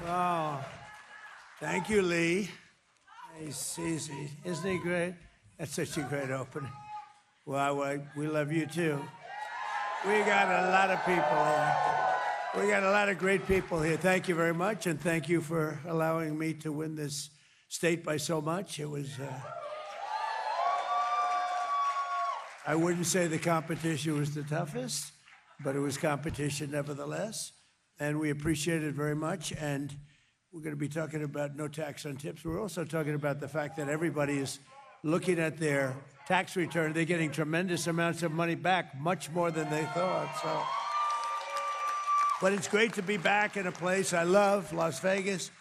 Oh, thank you, Lee. He's easy. Isn't he great? That's such a great opening. Well, we love you too. We got a lot of people here. We got a lot of great people here. Thank you very much, and thank you for allowing me to win this state by so much. It was, I wouldn't say the competition was the toughest, but it was competition nevertheless. And we appreciate it very much. And we're going to be talking about no tax on tips. We're also talking about the fact that everybody is looking at their tax return. They're getting tremendous amounts of money back, much more than they thought. So, but it's great to be back in a place I love, Las Vegas.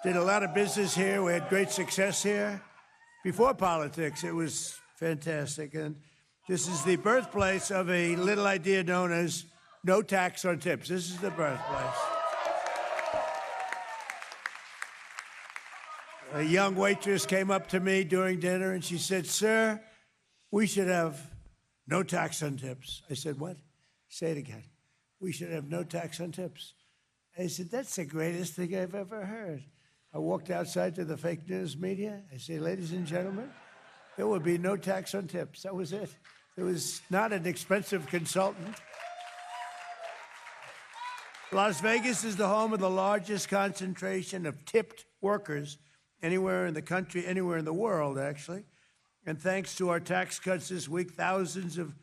Did a lot of business here. We had great success here. Before politics, it was fantastic. And this is the birthplace of a little idea known as no tax on tips. This is the birthplace. A young waitress came up to me during dinner and she said, "Sir, we should have no tax on tips." I said, "What?" Say it again. "We should have no tax on tips." I said, "That's the greatest thing I've ever heard." I walked outside to the fake news media. I say, "Ladies and gentlemen, there will be no tax on tips." That was it. It was not an expensive consultant. Las Vegas is the home of the largest concentration of tipped workers anywhere in the country, anywhere in the world, actually. And thanks to our tax cuts this week, thousands of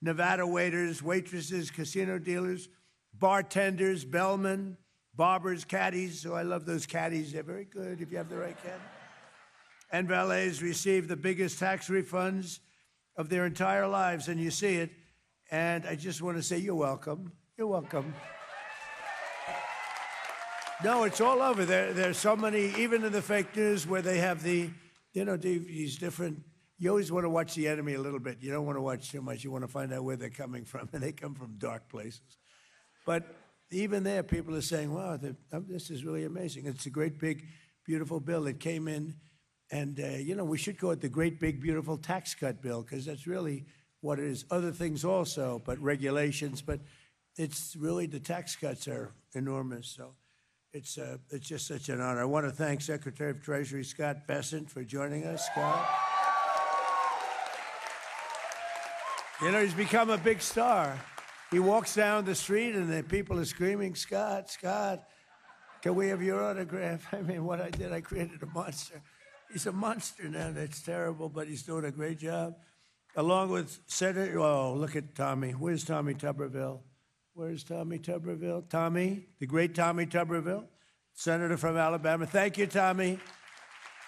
Nevada waiters, waitresses, casino dealers, bartenders, bellmen, barbers, caddies. So I love those caddies. They're very good if you have the right caddy. And valets receive the biggest tax refunds of their entire lives, and you see it. And I just want to say you're welcome. You're welcome. No, it's all over. There's so many, even in the fake news, where they have these different. You always want to watch the enemy a little bit. You don't want to watch too much. You want to find out where they're coming from, and they come from dark places. But even there, people are saying, "Wow, this is really amazing." It's a great, big, beautiful bill that came in, and we should call it the Great Big Beautiful Tax Cut Bill, because that's really what it is. Other things also, but regulations. But it's really, the tax cuts are enormous. So. It's just such an honor. I want to thank Secretary of Treasury Scott Bessent for joining us. Scott. He's become a big star. He walks down the street and the people are screaming, "Scott, Scott, can we have your autograph?" I mean, what I did, I created a monster. He's a monster now. That's terrible, but he's doing a great job. Along with Senator, oh, look at Tommy. Where's Tommy Tuberville? Where's Tommy Tuberville? Tommy, the great Tommy Tuberville, Senator from Alabama. Thank you, Tommy.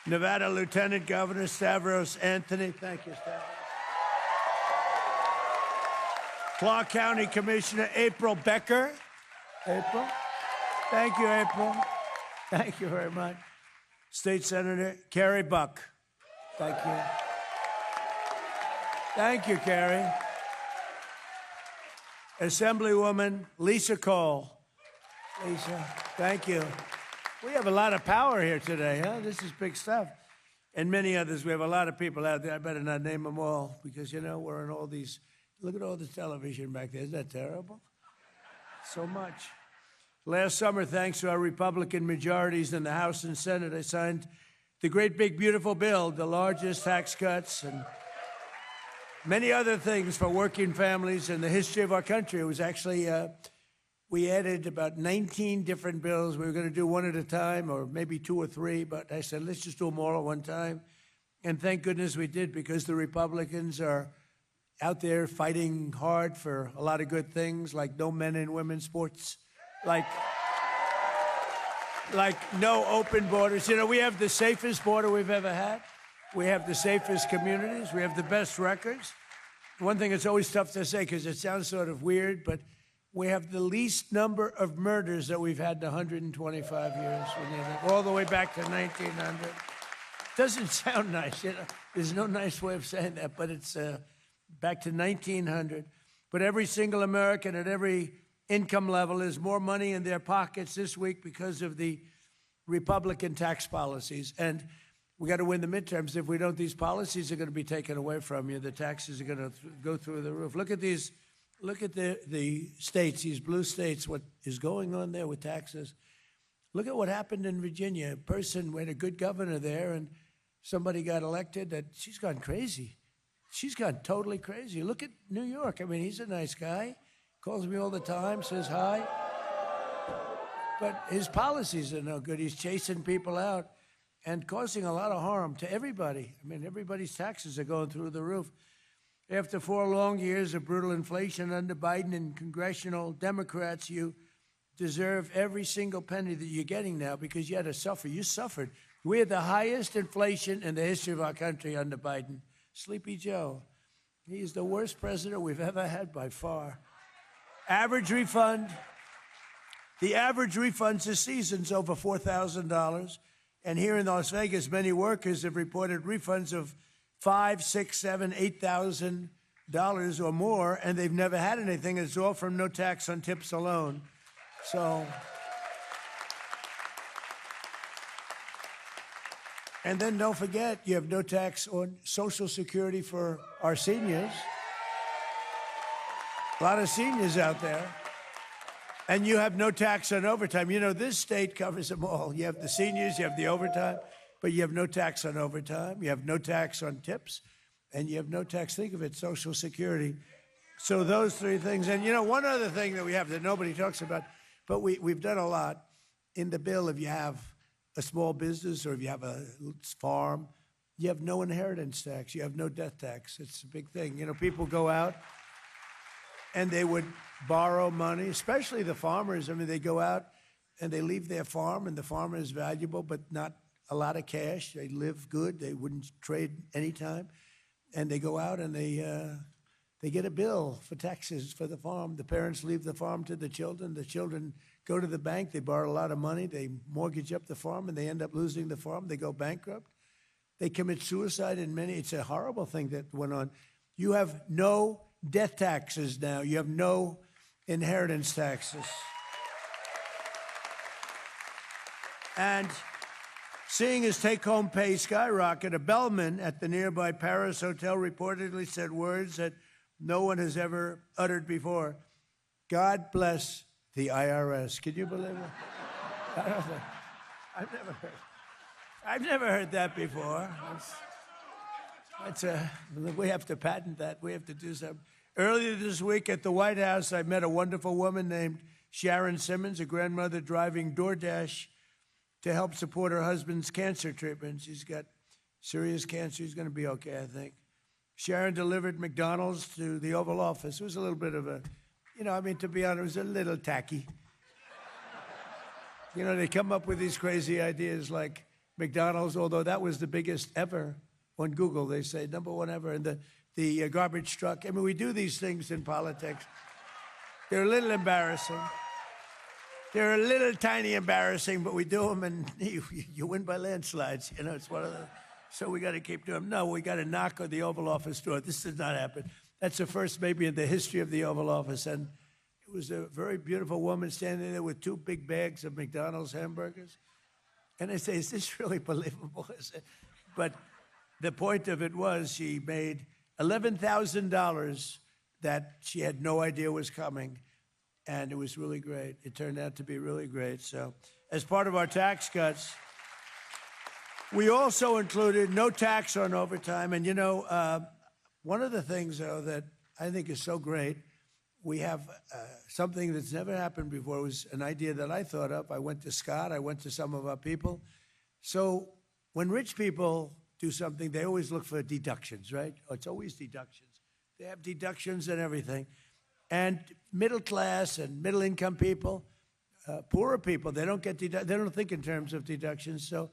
Nevada Lieutenant Governor Stavros Anthony. Thank you, Stavros. Clark County Commissioner April Becker. April. Thank you, April. Thank you very much. State Senator Carrie Buck. Thank you. Thank you, Carrie. Assemblywoman Lisa Cole. Lisa, thank you. We have a lot of power here today, huh? This is big stuff. And many others. We have a lot of people out there. I better not name them all because, we're in all these. Look at all the television back there. Isn't that terrible? So much. Last summer, thanks to our Republican majorities in the House and Senate, I signed the Great Big Beautiful Bill, the largest tax cuts and many other things for working families in the history of our country. It was actually, we added about 19 different bills. We were going to do one at a time or maybe two or three, but I said, let's just do them all at one time. And thank goodness we did, because the Republicans are out there fighting hard for a lot of good things, like no men and women's sports, like no open borders. We have the safest border we've ever had. We have the safest communities. We have the best records. One thing that's always tough to say because it sounds sort of weird, but we have the least number of murders that we've had in 125 years, all the way back to 1900. Doesn't sound nice. There's no nice way of saying that, but it's back to 1900. But every single American at every income level has more money in their pockets this week because of the Republican tax policies. And we got to win the midterms. If we don't, these policies are going to be taken away from you. The taxes are going to go through the roof. Look at these. Look at the states, these blue states, what is going on there with taxes. Look at what happened in Virginia. A person, we had a good governor there, and somebody got elected that she's gone crazy. She's gone totally crazy. Look at New York. I mean, he's a nice guy, calls me all the time, says hi. But his policies are no good. He's chasing people out and causing a lot of harm to everybody. I mean, everybody's taxes are going through the roof. After 4 long years of brutal inflation under Biden and congressional Democrats, you deserve every single penny that you're getting now because you had to suffer. You suffered. We had the highest inflation in the history of our country under Biden. Sleepy Joe. He's the worst president we've ever had by far. Average refund. The average refunds this season's over $4,000. And here in Las Vegas, many workers have reported refunds of $5,000, $6,000, $7,000, $8,000 or more, and they've never had anything. It's all from no tax on tips alone. So, and then don't forget, you have no tax on Social Security for our seniors. A lot of seniors out there. And you have no tax on overtime. You know, this state covers them all. You have the seniors, you have the overtime, but you have no tax on overtime. You have no tax on tips, and you have no tax, think of it, Social Security. So those 3 things. And, you know, one other thing that we have that nobody talks about, but we've done a lot. In the bill, if you have a small business or if you have a farm, you have no inheritance tax. You have no death tax. It's a big thing. You know, people go out and they would borrow money, especially the farmers. I mean, they go out and they leave their farm, and the farm is valuable, but not a lot of cash. They live good. They wouldn't trade anytime. And they go out and they get a bill for taxes for the farm. The parents leave the farm to the children. The children go to the bank. They borrow a lot of money. They mortgage up the farm, and they end up losing the farm. They go bankrupt. They commit suicide in many. It's a horrible thing that went on. You have no death taxes now. You have no inheritance taxes. And seeing his take-home pay skyrocket, a bellman at the nearby Paris Hotel reportedly said words that no one has ever uttered before. God bless the IRS. Can you believe it? I don't know. I've never heard that before. We have to patent that. We have to do something. Earlier this week at the White House, I met a wonderful woman named Sharon Simmons, a grandmother driving DoorDash to help support her husband's cancer treatment. She's got serious cancer. She's going to be okay, I think. Sharon delivered McDonald's to the Oval Office. It was a little bit of a, to be honest, it was a little tacky. They come up with these crazy ideas like McDonald's, although that was the biggest ever on Google. They say #1 ever. And the garbage truck. I mean, we do these things in politics. They're a little embarrassing. They're a little tiny embarrassing, but we do them, and you win by landslides. It's one of the. So we got to keep doing them. No, we got to knock on the Oval Office door. This does not happen. That's the first maybe in the history of the Oval Office. And it was a very beautiful woman standing there with 2 big bags of McDonald's hamburgers. And I say, is this really believable? But the point of it was she made $11,000 that she had no idea was coming. And it was really great. It turned out to be really great. So as part of our tax cuts, we also included no tax on overtime. And, one of the things, though, that I think is so great, we have something that's never happened before. It was an idea that I thought up. I went to Scott. I went to some of our people. So when rich people do something, they always look for deductions, right? Oh, it's always deductions. They have deductions and everything. And middle class and middle income people, poorer people, they don't get they don't think in terms of deductions. So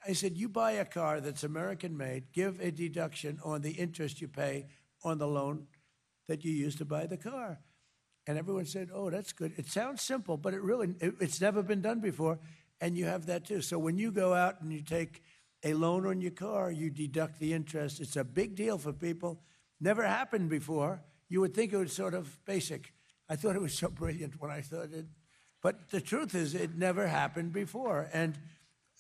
I said, you buy a car that's American made, give a deduction on the interest you pay on the loan that you used to buy the car. And everyone said, oh, that's good. It sounds simple, but it's never been done before. And you have that too. So when you go out and you take a loan on your car, you deduct the interest. It's a big deal for people. Never happened before. You would think it was sort of basic. I thought it was so brilliant when I thought it. But the truth is, it never happened before. And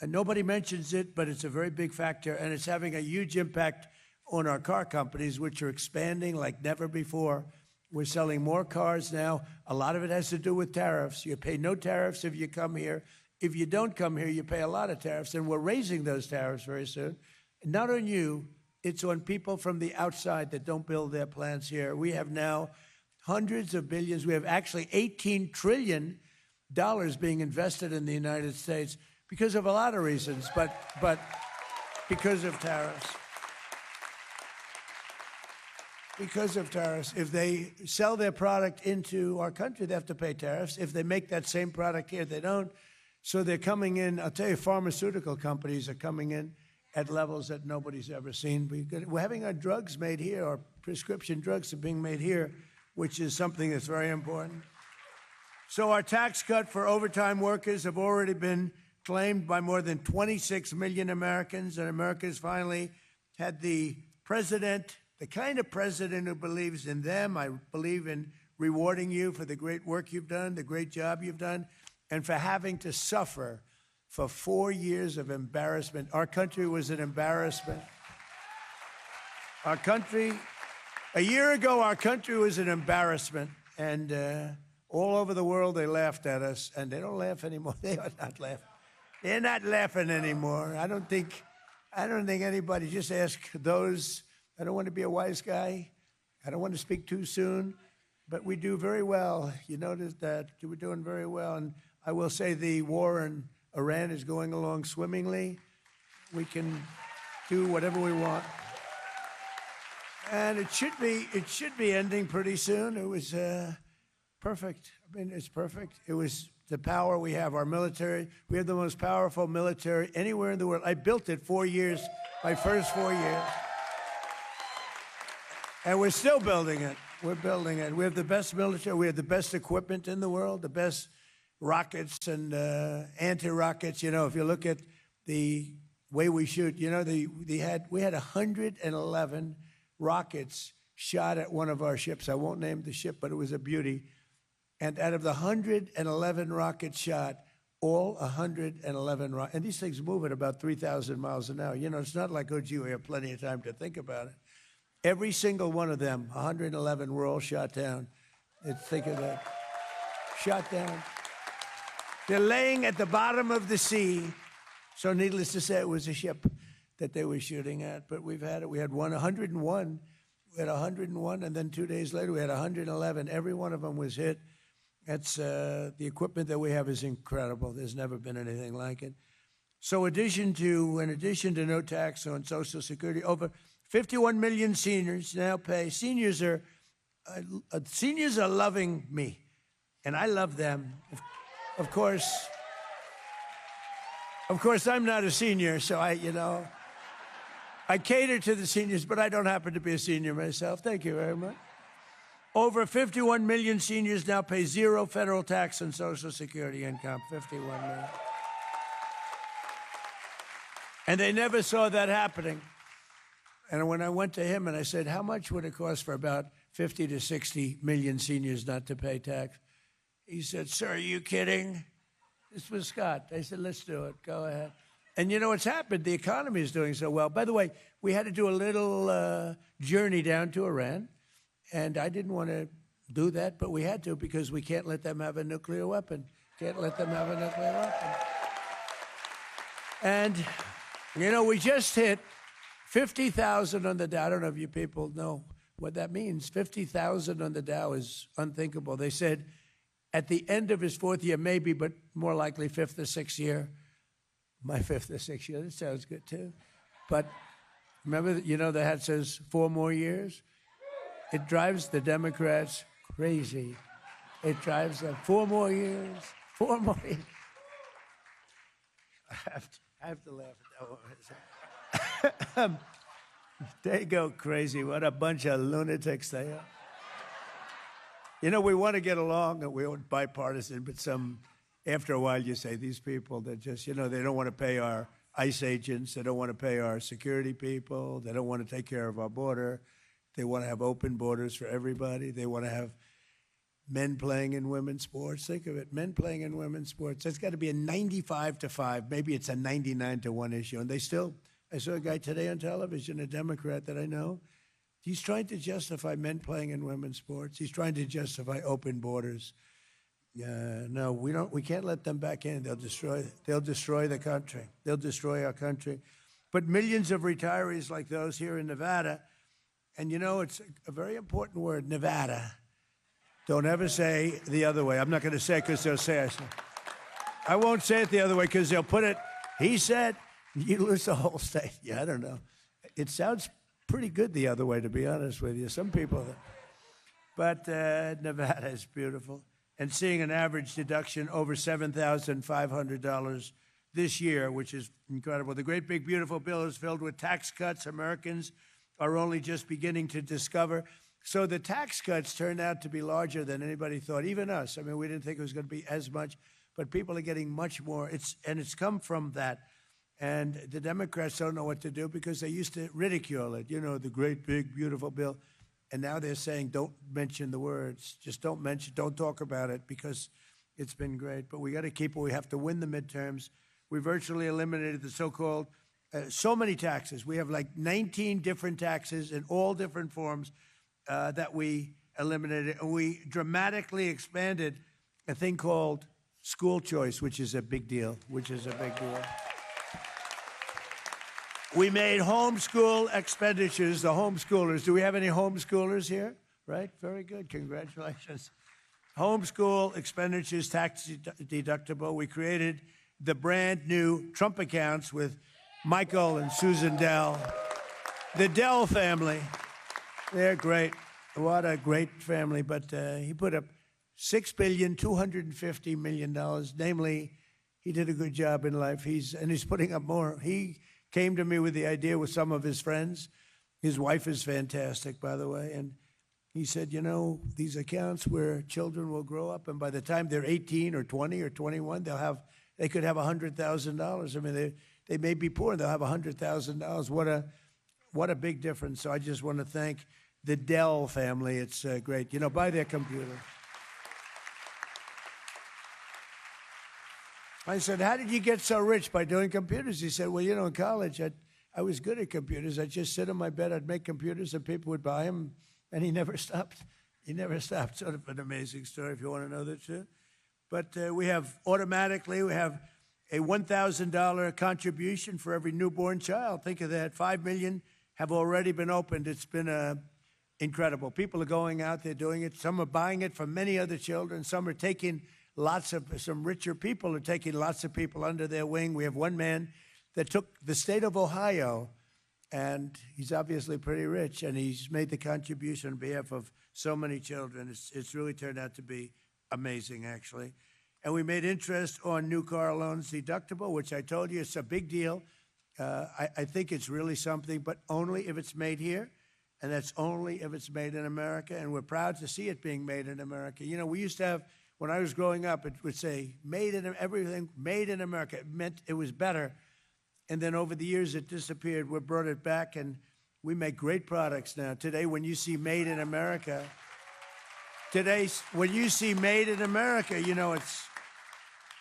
nobody mentions it, but it's a very big factor. And it's having a huge impact on our car companies, which are expanding like never before. We're selling more cars now. A lot of it has to do with tariffs. You pay no tariffs if you come here. If you don't come here, you pay a lot of tariffs, and we're raising those tariffs very soon. Not on you, it's on people from the outside that don't build their plants here. We have now hundreds of billions. We have actually $18 trillion being invested in the United States because of a lot of reasons, but because of tariffs. Because of tariffs. If they sell their product into our country, they have to pay tariffs. If they make that same product here, they don't. So they're coming in. I'll tell you, pharmaceutical companies are coming in at levels that nobody's ever seen. We're having our drugs made here, our prescription drugs are being made here, which is something that's very important. So our tax cut for overtime workers have already been claimed by more than 26 million Americans, and America's finally had the president, the kind of president who believes in them. I believe in rewarding you for the great work you've done, the great job you've done, and for having to suffer for 4 years of embarrassment. Our country was an embarrassment. Our country, a year ago, our country was an embarrassment, and all over the world they laughed at us, and they don't laugh anymore. They are not laughing. They're not laughing anymore. I don't think anybody. Just ask those. I don't want to be a wise guy. I don't want to speak too soon, but we do very well. You notice that we're doing very well, and I will say the war in Iran is going along swimmingly. We can do whatever we want, and it should be ending pretty soon. It was perfect. I mean, it's perfect. It was the power we have, our military. We have the most powerful military anywhere in the world. I built it 4 years, my first 4 years. And we're still building it. We're building it. We have the best military. We have the best equipment in the world, the best rockets and anti-rockets. You know, if you look at the way we shoot, you know, we had 111 rockets shot at one of our ships. I won't name the ship, but it was a beauty. And out of the 111 rockets shot, all 111 rockets, and these things move at about 3,000 miles an hour. You know, it's not like, oh, gee, we have plenty of time to think about it. Every single one of them, 111, were all shot down. Think of that. Shot down. They're laying at the bottom of the sea. So needless to say, it was a ship that they were shooting at. But we've had it. We had 101. We had 101, and then 2 days later, we had 111. Every one of them was hit. That's the equipment that we have is incredible. There's never been anything like it. So in addition to no tax on Social Security, over 51 million seniors now pay. Seniors are loving me, and I love them. Of course, I'm not a senior, so I cater to the seniors, but I don't happen to be a senior myself. Thank you very much. Over 51 million seniors now pay zero federal tax on Social Security income. 51 million. And they never saw that happening. And when I went to him and I said, how much would it cost for about 50 to 60 million seniors not to pay tax? He said, sir, are you kidding? This was Scott. I said, let's do it. Go ahead. And you know what's happened? The economy is doing so well. By the way, we had to do a little journey down to Iran. And I didn't want to do that, but we had to because we can't let them have a nuclear weapon. Can't let them have a nuclear weapon. And, you know, we just hit 50,000 on the Dow. I don't know if you people know what that means. 50,000 on the Dow is unthinkable. They said at the end of his fourth year, maybe, but more likely fifth or sixth year. My fifth or sixth year, that sounds good too. But remember, you know, the hat says 4 more years? It drives the Democrats crazy. It drives them 4 more years, 4 more years. I have to laugh at that one. They go crazy. What a bunch of lunatics they are. You know, we want to get along and we're bipartisan, but after a while you say, these people, they're just, you know, they don't want to pay our ICE agents. They don't want to pay our security people. They don't want to take care of our border. They want to have open borders for everybody. They want to have men playing in women's sports. Think of it, men playing in women's sports. That's got to be a 95-5. Maybe it's a 99-1 issue. And I saw a guy today on television, a Democrat that I know. He's trying to justify men playing in women's sports. He's trying to justify open borders. No, we don't. We can't let them back in. They'll destroy the country. They'll destroy our country. But millions of retirees like those here in Nevada, and you know, it's a very important word, Nevada. Don't ever say the other way. I'm not going to say it because they'll say I said. I won't say it the other way because they'll put it. He said, you lose the whole state. Yeah, I don't know. It sounds pretty good the other way, to be honest with you. Some people, but Nevada is beautiful. And seeing an average deduction over $7,500 this year, which is incredible. The great big beautiful bill is filled with tax cuts Americans are only just beginning to discover. So the tax cuts turned out to be larger than anybody thought, even us. I mean, we didn't think it was going to be as much, but people are getting much more. It's come from that. And the Democrats don't know what to do because they used to ridicule it, you know, the great big beautiful bill. And now they're saying, don't mention the words. Just don't talk about it because it's been great. But we got to keep it. We have to win the midterms. We virtually eliminated the so-called, so many taxes. We have like 19 different taxes in all different forms that we eliminated. And we dramatically expanded a thing called school choice, which is a big deal, We made homeschool expenditures, the homeschoolers. Do we have any homeschoolers here? Right? Very good. Congratulations. Homeschool expenditures tax deductible. We created the brand new Trump accounts with Michael and Susan Dell. The Dell family. They're great. What a great family. But he put up $6.25 billion. Namely, he did a good job in life. He's putting up more. He came to me with the idea with some of his friends. His wife is fantastic, by the way. And he said, you know, these accounts where children will grow up, and by the time they're 18 or 20 or 21, they could have $100,000. I mean, they may be poor, they'll have $100,000. What a big difference. So I just want to thank the Dell family. It's great. You know, buy their computer. I said, how did you get so rich by doing computers? He said, well, you know, in college, I was good at computers. I'd just sit on my bed, I'd make computers, and people would buy them, and he never stopped. Sort of an amazing story if you want to know the truth. But we have a $1,000 contribution for every newborn child. Think of that. 5 million have already been opened. It's been incredible. People are going out there doing it. Some are buying it from many other children. Some are taking some richer people are taking lots of people under their wing. We have one man that took the state of Ohio, and he's obviously pretty rich, and he's made the contribution on behalf of so many children. It's really turned out to be amazing, actually. And we made interest on new car loans deductible, which I told you it's a big deal. I think it's really something, but only if it's made here, and that's only if it's made in America, and we're proud to see it being made in America. You know, we used to have, when I was growing up, it would say, everything made in America. It meant it was better. And then over the years, it disappeared. We brought it back, and we make great products now. Today, when you see made in America, you know, it's,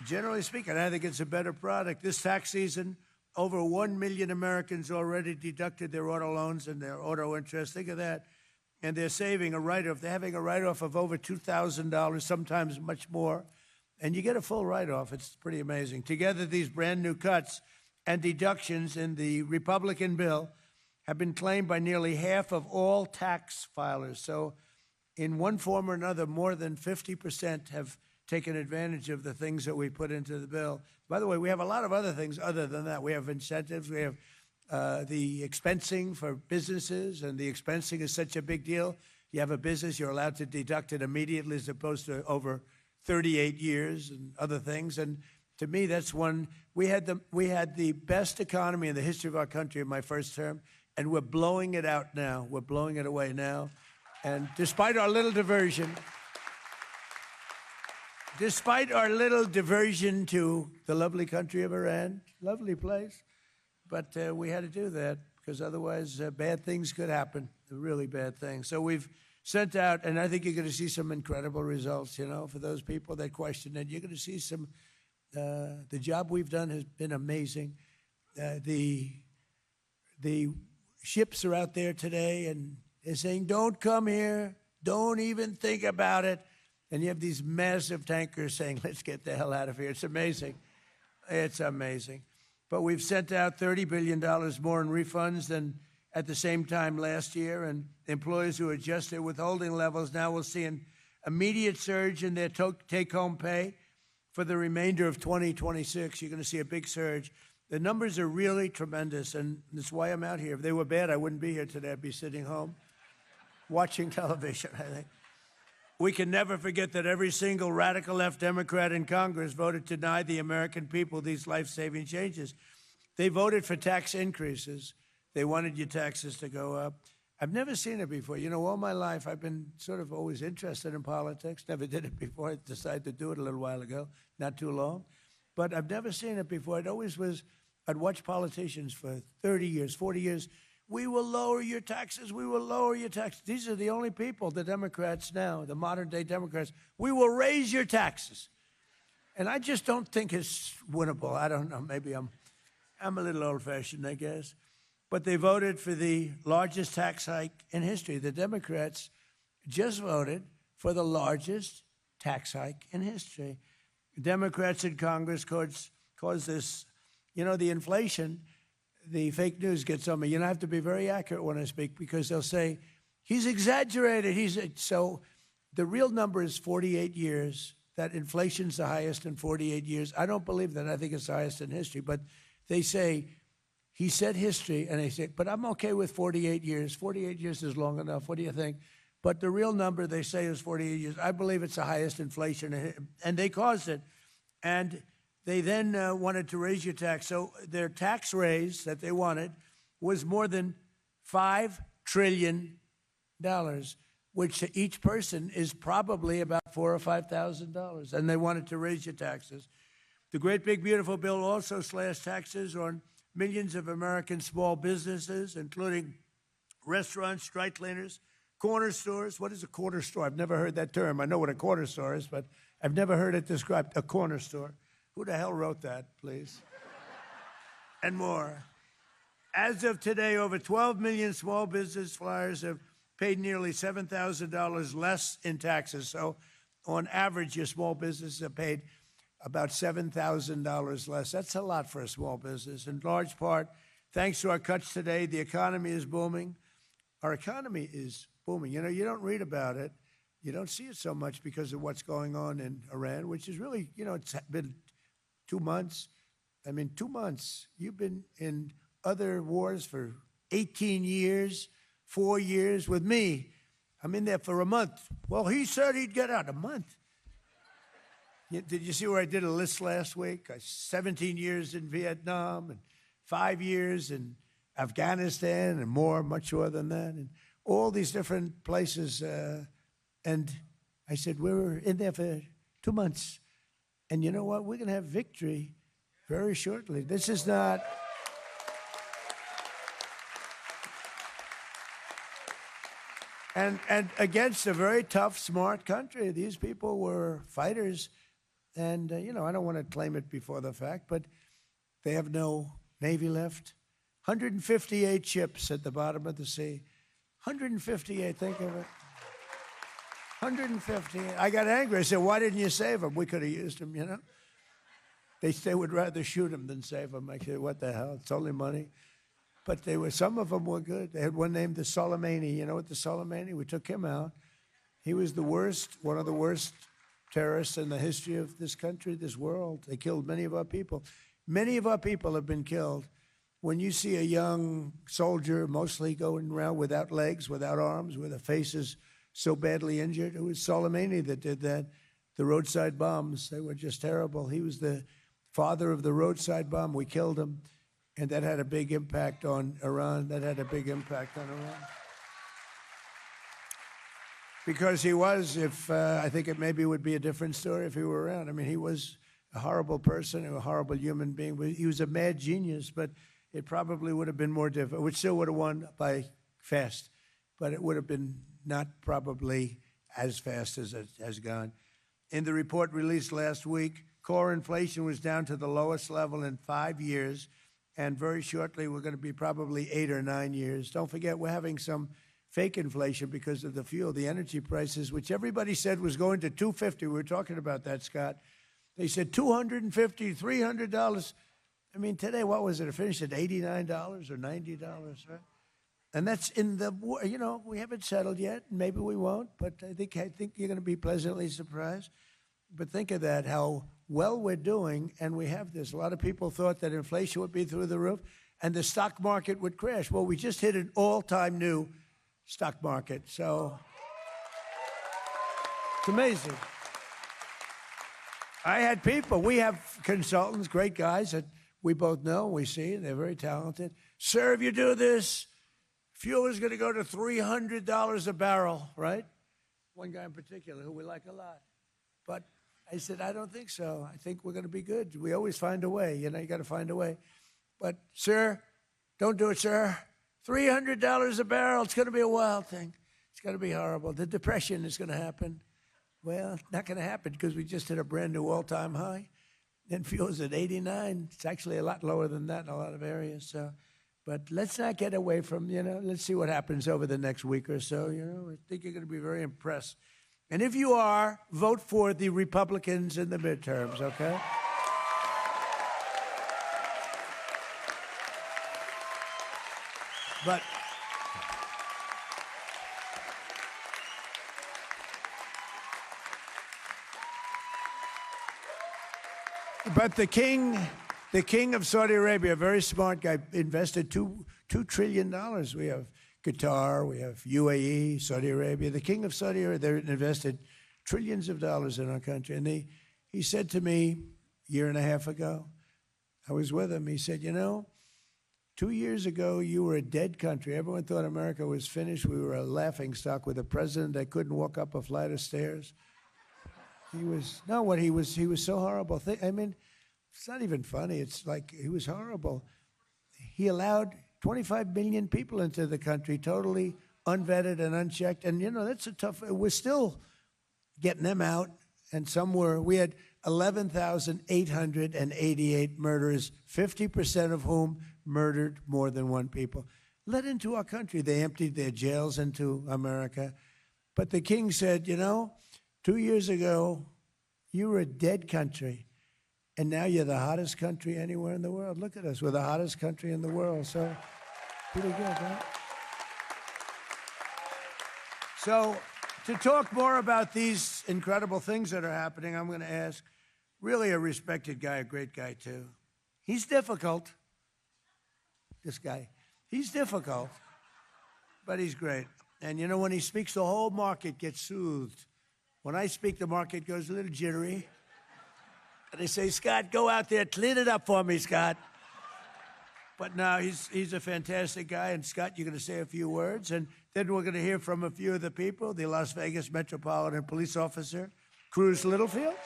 generally speaking, I think it's a better product. This tax season, over 1 million Americans already deducted their auto loans and their auto interest. Think of that. And they're saving a write-off. They're having a write-off of over $2,000, sometimes much more. And you get a full write-off. It's pretty amazing. Together, these brand new cuts and deductions in the Republican bill have been claimed by nearly half of all tax filers. So in one form or another, more than 50% have taken advantage of the things that we put into the bill. By the way, we have a lot of other things other than that. We have incentives. We have the expensing for businesses, and the expensing is such a big deal. You have a business, you're allowed to deduct it immediately as opposed to over 38 years and other things. And to me, that's one. We had the best economy in the history of our country in my first term, and we're blowing it out now. We're blowing it away now. And despite our little diversion to the lovely country of Iran, lovely place, but we had to do that because otherwise bad things could happen, really bad things. So we've sent out, and I think you're going to see some incredible results, you know, for those people that question it. You're going to see some, the job we've done has been amazing. The ships are out there today, and they're saying, don't come here, don't even think about it. And you have these massive tankers saying, let's get the hell out of here. It's amazing. It's amazing. But we've sent out $30 billion more in refunds than at the same time last year. And employers who adjust their withholding levels now will see an immediate surge in their take-home pay for the remainder of 2026. You're going to see a big surge. The numbers are really tremendous, and that's why I'm out here. If they were bad, I wouldn't be here today. I'd be sitting home watching television, I think. We can never forget that every single radical left Democrat in Congress voted to deny the American people these life-saving changes. They voted for tax increases. They wanted your taxes to go up. I've never seen it before. You know, all my life, I've been sort of always interested in politics. Never did it before. I decided to do it a little while ago, not too long. But I've never seen it before. It always was, I'd watch politicians for 30 years, 40 years. We will lower your taxes. We will lower your taxes. These are the only people, the Democrats now, the modern-day Democrats. We will raise your taxes. And I just don't think it's winnable. I don't know. Maybe I'm a little old-fashioned, I guess. But they voted for the largest tax hike in history. The Democrats just voted for the largest tax hike in history. Democrats in Congress caused this, you know, the inflation. The fake news gets on me. You know, I have to be very accurate when I speak because they'll say, he's exaggerated. So the real number is 48 years. That inflation's the highest in 48 years. I don't believe that. I think it's the highest in history. But they say, he said history, and they say, but I'm okay with 48 years. 48 years is long enough. What do you think? But the real number they say is 48 years. I believe it's the highest inflation, and they caused it. And they then wanted to raise your tax. So their tax raise that they wanted was more than $5 trillion, which to each person is probably about $4,000 or $5,000. And they wanted to raise your taxes. The great big beautiful bill also slashed taxes on millions of American small businesses, including restaurants, dry cleaners, corner stores. What is a corner store? I've never heard that term. I know what a corner store is, but I've never heard it described, a corner store. Who the hell wrote that, please? And more. As of today, over 12 million small business flyers have paid nearly $7,000 less in taxes. So on average, your small businesses have paid about $7,000 less. That's a lot for a small business. In large part, thanks to our cuts today, the economy is booming. Our economy is booming. You know, you don't read about it. You don't see it so much because of what's going on in Iran, which is really, you know, it's been 2 months. I mean, 2 months. You've been in other wars for 18 years, 4 years with me. I'm in there for a month. Well, he said he'd get out a month. Did you see where I did a list last week? 17 years in Vietnam and 5 years in Afghanistan and more, much more than that, and all these different places. And I said, we were in there for 2 months. And you know what? We're going to have victory very shortly. This is not... And against a very tough, smart country. These people were fighters. And, you know, I don't want to claim it before the fact, but they have no Navy left. 158 ships at the bottom of the sea. 158, think of it. 158. I got angry. I said, why didn't you save them? We could have used them, you know. They would rather shoot them than save them. I said, what the hell? It's only money. But some of them were good. They had one named the Soleimani. You know what the Soleimani? We took him out. He was the worst, one of the worst terrorists in the history of this country, this world. They killed many of our people. Many of our people have been killed. When you see a young soldier mostly going around without legs, without arms, with their faces so badly injured, it was Soleimani that did that. The roadside bombs, they were just terrible. He was the father of the roadside bomb. We killed him. And that had a big impact on Iran. That had a big impact on Iran. Because he was, I think it maybe would be a different story if he were around. I mean, he was a horrible person, a horrible human being. He was a mad genius, but it probably would have been more difficult. We still would have won by fast, but it would have been not probably as fast as it has gone. In the report released last week, core inflation was down to the lowest level in 5 years, and very shortly we're going to be probably 8 or 9 years. Don't forget, we're having some fake inflation because of the fuel, the energy prices, which everybody said was going to 250. We were talking about that, Scott. They said $250, $300. I mean, today, what was it? It finished at $89 or $90, right? And that's in the, we haven't settled yet. Maybe we won't, but I think you're going to be pleasantly surprised. But think of that, how well we're doing, and we have this. A lot of people thought that inflation would be through the roof and the stock market would crash. Well, we just hit an all-time new stock market. So it's amazing. I had people. We have consultants, great guys that we both know, we see, and they're very talented. Sir, if you do this, fuel is going to go to $300 a barrel, right? One guy in particular who we like a lot. But I said, I don't think so. I think we're going to be good. We always find a way. You got to find a way. But, sir, don't do it, sir. $300 a barrel. It's going to be a wild thing. It's going to be horrible. The depression is going to happen. Well, it's not going to happen because we just hit a brand new all-time high. Then fuel's at 89. It's actually a lot lower than that in a lot of areas. So, but let's not get away from, let's see what happens over the next week or so. I think you're going to be very impressed. And if you are, vote for the Republicans in the midterms, okay? But the king of Saudi Arabia, a very smart guy, invested $2 trillion. We have Qatar, we have UAE, Saudi Arabia. The king of Saudi Arabia, they invested trillions of dollars in our country. And he said to me a year and a half ago, I was with him, he said, 2 years ago, you were a dead country. Everyone thought America was finished. We were a laughingstock with a president that couldn't walk up a flight of stairs. He was so horrible. I mean, it's not even funny. It's like he was horrible. He allowed 25 million people into the country, totally unvetted and unchecked. And, that's a tough, we're still getting them out. And we had 11,888 murderers, 50% of whom murdered more than one people. Let into our country. They emptied their jails into America. But the king said, 2 years ago, you were a dead country. And now you're the hottest country anywhere in the world. Look at us. We're the hottest country in the world. So, pretty good, right? So, to talk more about these incredible things that are happening, I'm going to ask really a respected guy, a great guy, too. He's difficult, this guy. He's difficult, but he's great. And, when he speaks, the whole market gets soothed. When I speak, the market goes a little jittery. And they say, Scott, go out there, clean it up for me, Scott. But no, he's a fantastic guy. And, Scott, you're going to say a few words. And then we're going to hear from a few of the people, the Las Vegas Metropolitan Police Officer, Cruz Littlefield,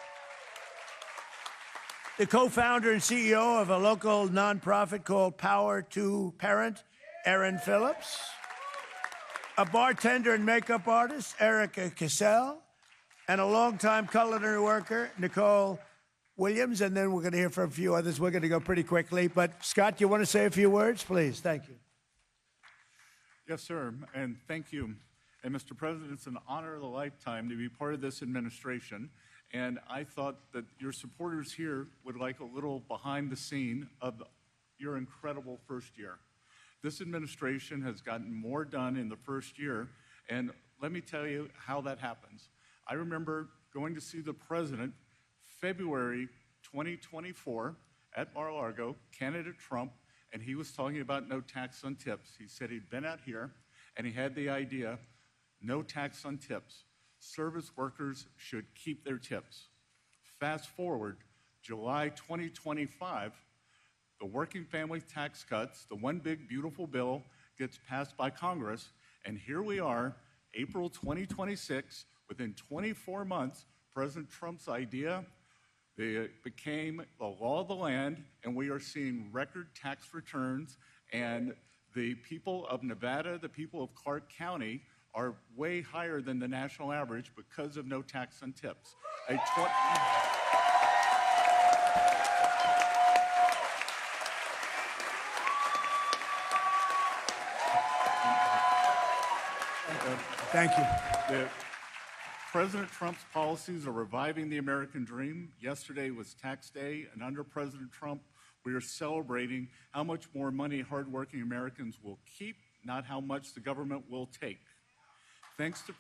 the co-founder and CEO of a local nonprofit called Power to Parent, Erin Phillips, a bartender and makeup artist, Erica Cassell, and a longtime culinary worker, Nicole Williams, and then we're going to hear from a few others. We're going to go pretty quickly. But, Scott, you want to say a few words, please? Thank you. Yes, sir, and thank you. And, Mr. President, it's an honor of a lifetime to be part of this administration, and I thought that your supporters here would like a little behind the scene of your incredible first year. This administration has gotten more done in the first year, and let me tell you how that happens. I remember going to see the president February 2024 at Mar-a-Lago, candidate Trump, and he was talking about no tax on tips. He said he'd been out here, and he had the idea, no tax on tips. Service workers should keep their tips. Fast forward, July 2025, the working family tax cuts, the one big beautiful bill, gets passed by Congress, and here we are, April 2026, within 24 months, President Trump's idea became the law of the land, and we are seeing record tax returns, and the people of Nevada, the people of Clark County, are way higher than the national average because of no tax on tips. Thank you. President Trump's policies are reviving the American dream. Yesterday was tax day, and under President Trump, we are celebrating how much more money hardworking Americans will keep, not how much the government will take. Thanks to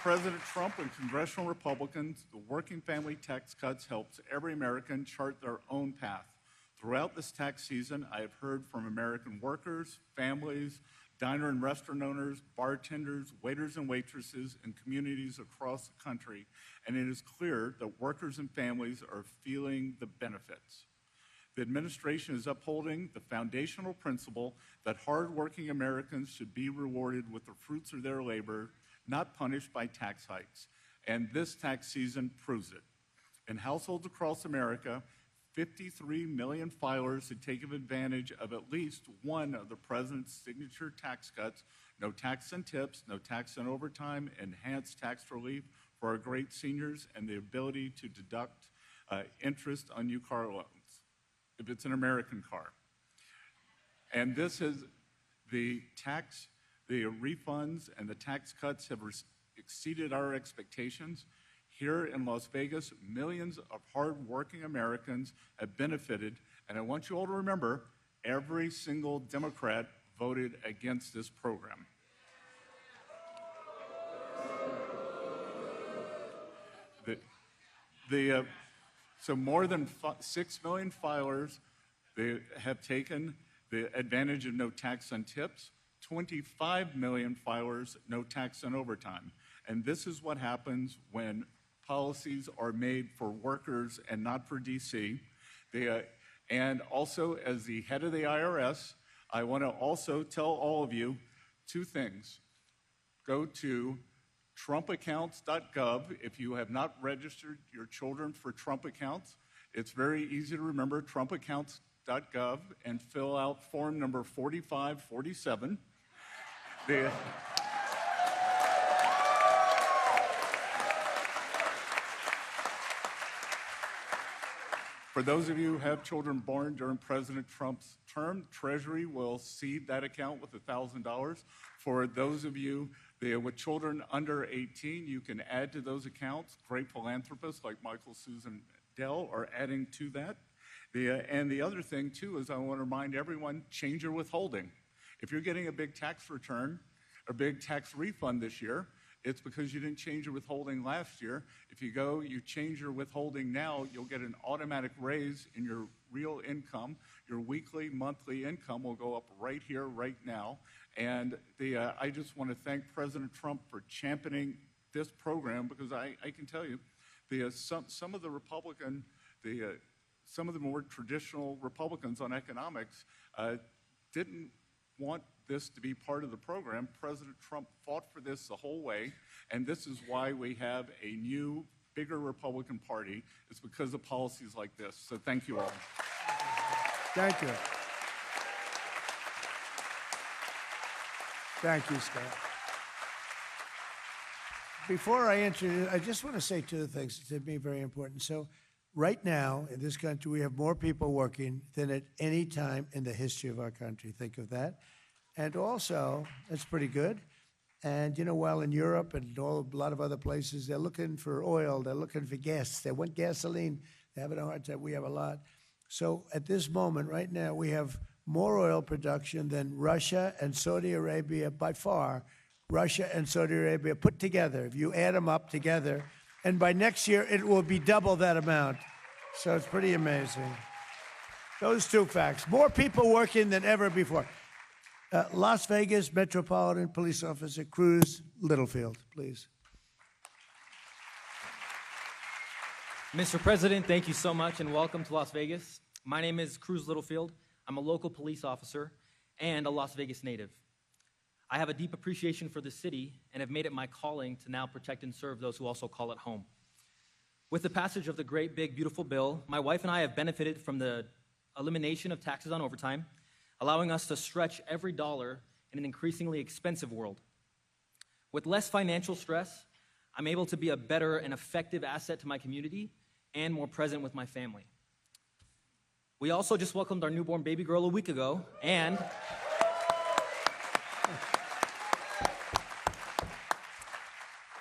President Trump and congressional Republicans, the working family tax cuts helps every American chart their own path. Throughout this tax season, I have heard from American workers, families, diner and restaurant owners, bartenders, waiters and waitresses, and communities across the country, and it is clear that workers and families are feeling the benefits. The administration is upholding the foundational principle that hardworking Americans should be rewarded with the fruits of their labor, not punished by tax hikes. And this tax season proves it. In households across America, 53 million filers had taken advantage of at least one of the president's signature tax cuts: no tax on tips, no tax on overtime, enhanced tax relief for our great seniors, and the ability to deduct interest on new car loans, if it's an American car. And this is the refunds and the tax cuts have exceeded our expectations. Here in Las Vegas, millions of hardworking Americans have benefited, and I want you all to remember, every single Democrat voted against this program. So more than 6 million filers they have taken the advantage of no tax on tips, 25 million filers, no tax on overtime. And this is what happens when policies are made for workers and not for DC. And also, as the head of the IRS, I want to also tell all of you two things. Go to trumpaccounts.gov if you have not registered your children for Trump accounts. It's very easy to remember, trumpaccounts.gov, and fill out form number 4547. For those of you who have children born during President Trump's term, Treasury will seed that account with $1,000. For those of you with children under 18, you can add to those accounts. Great philanthropists like Michael, Susan, Dell are adding to that. And the other thing, too, is I want to remind everyone, change your withholding. If you're getting a big tax return, a big tax refund this year, it's because you didn't change your withholding last year. If you change your withholding now, you'll get an automatic raise in your real income. Your weekly, monthly income will go up right here, right now. And I just want to thank President Trump for championing this program, because I can tell you, some of the more traditional Republicans on economics didn't want this to be part of the program. President Trump fought for this the whole way, and this is why we have a new, bigger Republican Party. It's because of policies like this. So thank you all. Thank you. Thank you, Scott. Before I introduce, I just want to say two things to me very important. So right now in this country, we have more people working than at any time in the history of our country. Think of that. And also, that's pretty good. And while in Europe and a lot of other places, they're looking for oil, they're looking for gas, they want gasoline, they're having a hard time. We have a lot. So at this moment, right now, we have more oil production than Russia and Saudi Arabia by far. Russia and Saudi Arabia put together, if you add them up together, and by next year, it will be double that amount. So it's pretty amazing. Those two facts. More people working than ever before. Las Vegas Metropolitan Police Officer Cruz Littlefield, please. Mr. President, thank you so much, and welcome to Las Vegas. My name is Cruz Littlefield. I'm a local police officer and a Las Vegas native. I have a deep appreciation for the city and have made it my calling to now protect and serve those who also call it home. With the passage of the great, big, beautiful bill, my wife and I have benefited from the elimination of taxes on overtime, allowing us to stretch every dollar in an increasingly expensive world. With less financial stress, I'm able to be a better and effective asset to my community and more present with my family. We also just welcomed our newborn baby girl a week ago, and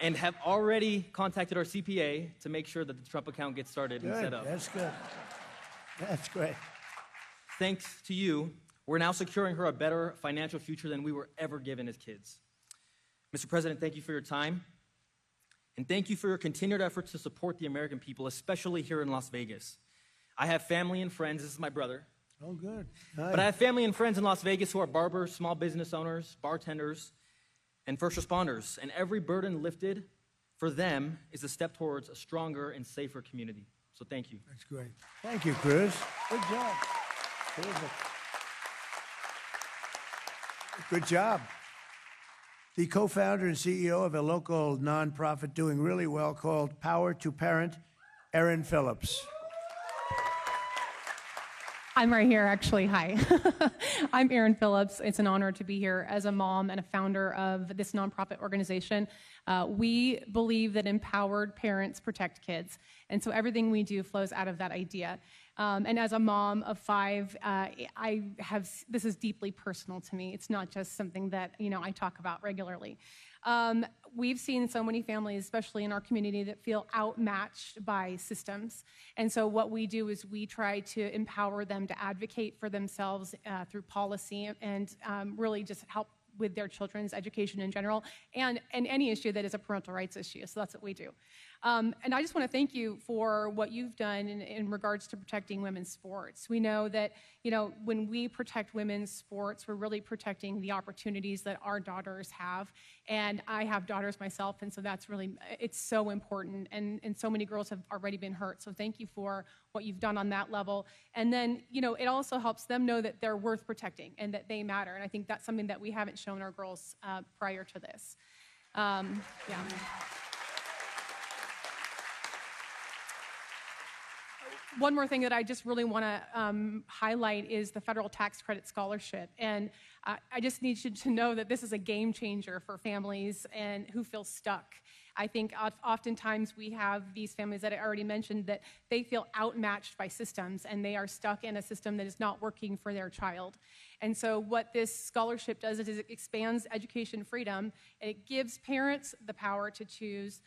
and have already contacted our CPA to make sure that the Trump account gets started and Good, set up. that's good. That's great. Thanks to you, we're now securing her a better financial future than we were ever given as kids. Mr. President, thank you for your time. And thank you for your continued efforts to support the American people, especially here in Las Vegas. I have family and friends, this is my brother, Oh, good. but I have family and friends in Las Vegas who are barbers, small business owners, bartenders, and first responders. And every burden lifted for them is a step towards a stronger and safer community. So thank you. That's great. Thank you, Cruz. Good job. Terrific. Good job. The co-founder and CEO of a local nonprofit doing really well called Power to Parent, Erin Phillips. I'm right here, actually. Hi. I'm Erin Phillips. It's an honor to be here as a mom and a founder of this nonprofit organization. We believe that empowered parents protect kids. And so everything we do flows out of that idea. And as a mom of 5, this is deeply personal to me. It's not just something that, I talk about regularly. We've seen so many families, especially in our community, that feel outmatched by systems. And so what we do is we try to empower them to advocate for themselves through policy and really just help with their children's education in general and any issue that is a parental rights issue. So that's what we do. And I just want to thank you for what you've done in regards to protecting women's sports. We know that, when we protect women's sports, we're really protecting the opportunities that our daughters have. And I have daughters myself, and so it's so important. And so many girls have already been hurt. So thank you for what you've done on that level. And then, it also helps them know that they're worth protecting and that they matter. And I think that's something that we haven't shown our girls prior to this. Yeah. One more thing that I just really want to highlight is the federal tax credit scholarship. And I just need you to know that this is a game changer for families and who feel stuck. I think oftentimes we have these families that I already mentioned that they feel outmatched by systems and they are stuck in a system that is not working for their child. And so what this scholarship does is it expands education freedom, and it gives parents the power to choose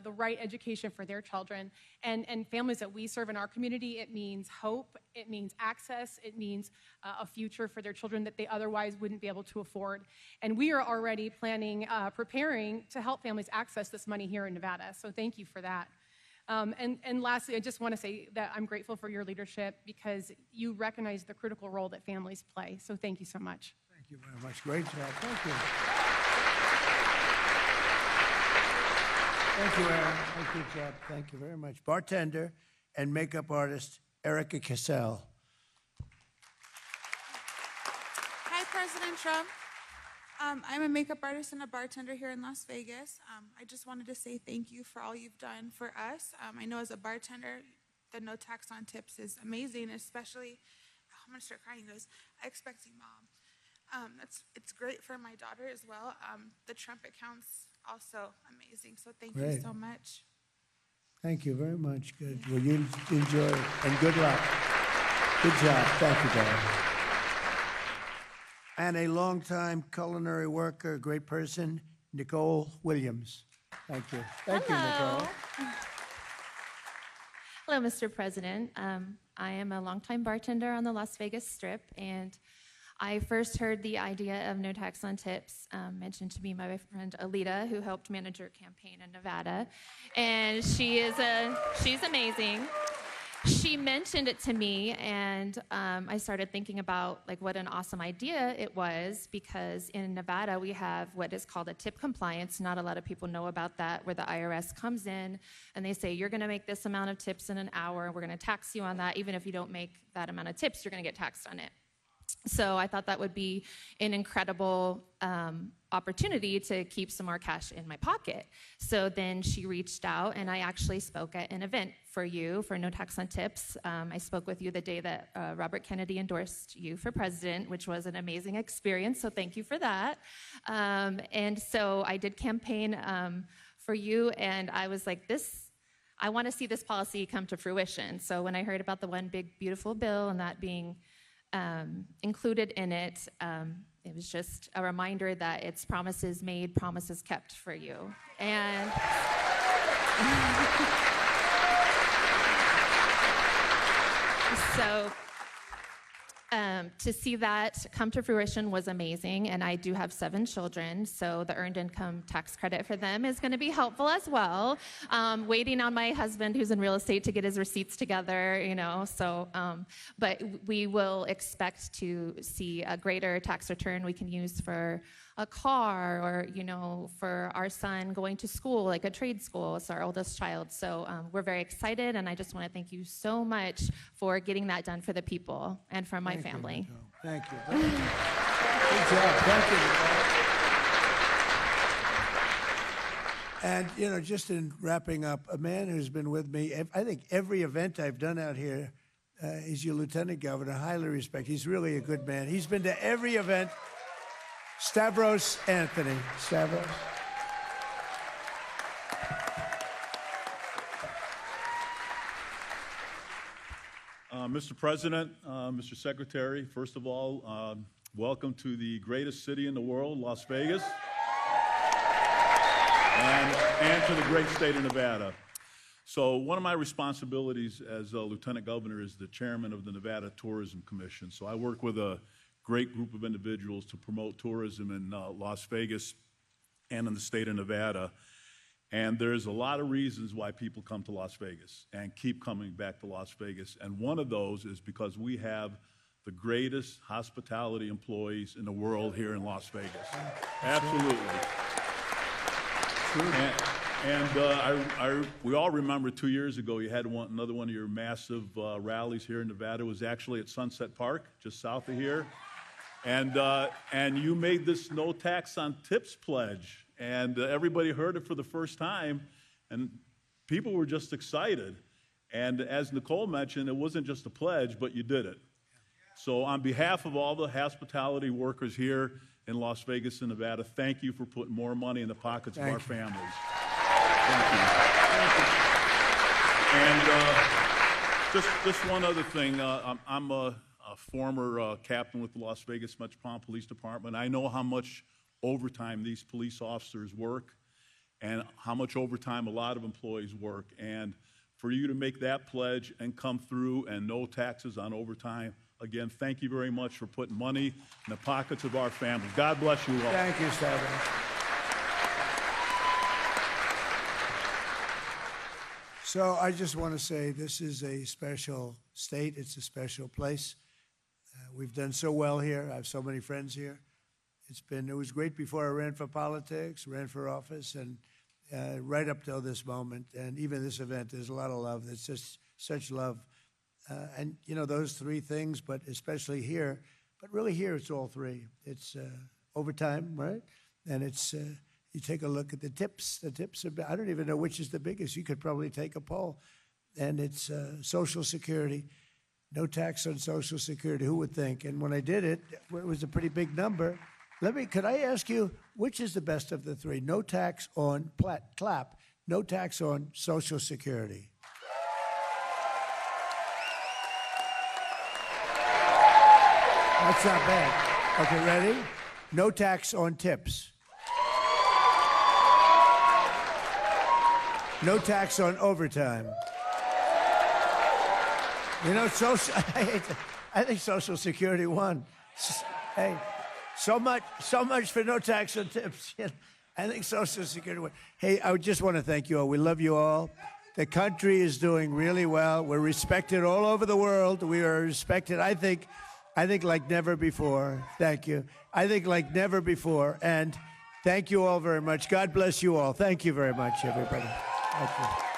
the right education for their children. And families that we serve in our community, it means hope, it means access, it means a future for their children that they otherwise wouldn't be able to afford. And we are already preparing to help families access this money here in Nevada. So thank you for that. And lastly, I just want to say that I'm grateful for your leadership because you recognize the critical role that families play. So thank you so much. Thank you very much. Great job. Thank you. Thank you, Erin. Thank you, Jeff. Thank you very much. Bartender and makeup artist Erica Cassell. Hi, President Trump. I'm a makeup artist and a bartender here in Las Vegas. I just wanted to say thank you for all you've done for us. I know as a bartender, the no tax on tips is amazing, especially, I'm gonna start crying, guys, expecting mom. It's great for my daughter as well. The Trump account's also amazing, so thank Great. you so much. Thank you very much. Good. Well, you enjoy it, and good luck. Good job. Thank you, darling. And a longtime culinary worker, great person, Nicole Williams. Thank you. Thank you, Nicole. Hello, Mr. President. I am a longtime bartender on the Las Vegas Strip, and I first heard the idea of no tax on tips mentioned to me by my friend Alita, who helped manage your campaign in Nevada, and she's amazing. She mentioned it to me, and I started thinking about what an awesome idea it was, because in Nevada we have what is called a tip compliance. Not a lot of people know about that, where the IRS comes in and they say, you're going to make this amount of tips in an hour, and we're going to tax you on that. Even if you don't make that amount of tips, you're going to get taxed on it. So I thought that would be an incredible opportunity to keep some more cash in my pocket. So then she reached out, and I actually spoke at an event for you for No Tax on Tips. I spoke with you the day that Robert Kennedy endorsed you for president, which was an amazing experience, so thank you for that. And so I did campaign for you, and I was like, I want to see this policy come to fruition. So when I heard about the One Big Beautiful Bill and that being included in it, it was just a reminder that it's promises made, promises kept for you. And so to see that come to fruition was amazing, and I do have 7 children, so the earned income tax credit for them is going to be helpful as well. Waiting on my husband, who's in real estate, to get his receipts together, so, but we will expect to see a greater tax return we can use for a car or, for our son going to school, like a trade school. It's our oldest child. So we're very excited, and I just want to thank you so much for getting that done for the people and for my family. Thank you. Good job. Thank you. And, just in wrapping up, a man who's been with me, I think every event I've done out here, is your lieutenant governor. Highly respect. He's really a good man. He's been to every event. Stavros Anthony. Stavros. Mr. President, Mr. Secretary, first of all, welcome to the greatest city in the world, Las Vegas, and to the great state of Nevada. So one of my responsibilities as a lieutenant governor is the chairman of the Nevada Tourism Commission. So I work with a great group of individuals to promote tourism in Las Vegas and in the state of Nevada. And there's a lot of reasons why people come to Las Vegas and keep coming back to Las Vegas. And one of those is because we have the greatest hospitality employees in the world here in Las Vegas. Absolutely. And we all remember 2 years ago you had another one of your massive rallies here in Nevada. It was actually at Sunset Park, just south of here. And you made this no tax on tips pledge. And everybody heard it for the first time, and people were just excited. And as Nicole mentioned, it wasn't just a pledge, but you did it. So on behalf of all the hospitality workers here in Las Vegas and Nevada, thank you for putting more money in the pockets of our families. Thank you. And just one other thing. I'm a former captain with the Las Vegas Metropolitan Police Department. I know how much overtime these police officers work and how much overtime a lot of employees work. And for you to make that pledge and come through and no taxes on overtime, again, thank you very much for putting money in the pockets of our families. God bless you all. Thank you, Stavros. So I just want to say this is a special state. It's a special place. We've done so well here. I have so many friends here. It was great before I ran for politics, ran for office, and right up till this moment. And even this event, there's a lot of love. It's just such love. And, those 3 things, but especially here. But really here, it's all 3. It's overtime, right? And it's, you take a look at the tips. The tips are, I don't even know which is the biggest. You could probably take a poll. And it's Social Security. No tax on Social Security. Who would think? And when I did it, it was a pretty big number. Could I ask you, which is the best of the 3? No tax on, clap, no tax on Social Security. That's not bad. Okay, ready? No tax on tips. No tax on overtime. I think Social Security won. Hey. So much for no tax on tips. I think Social Security won. Hey, I just want to thank you all. We love you all. The country is doing really well. We're respected all over the world. We are respected, I think like never before. Thank you. I think like never before. And thank you all very much. God bless you all. Thank you very much, everybody. Thank you.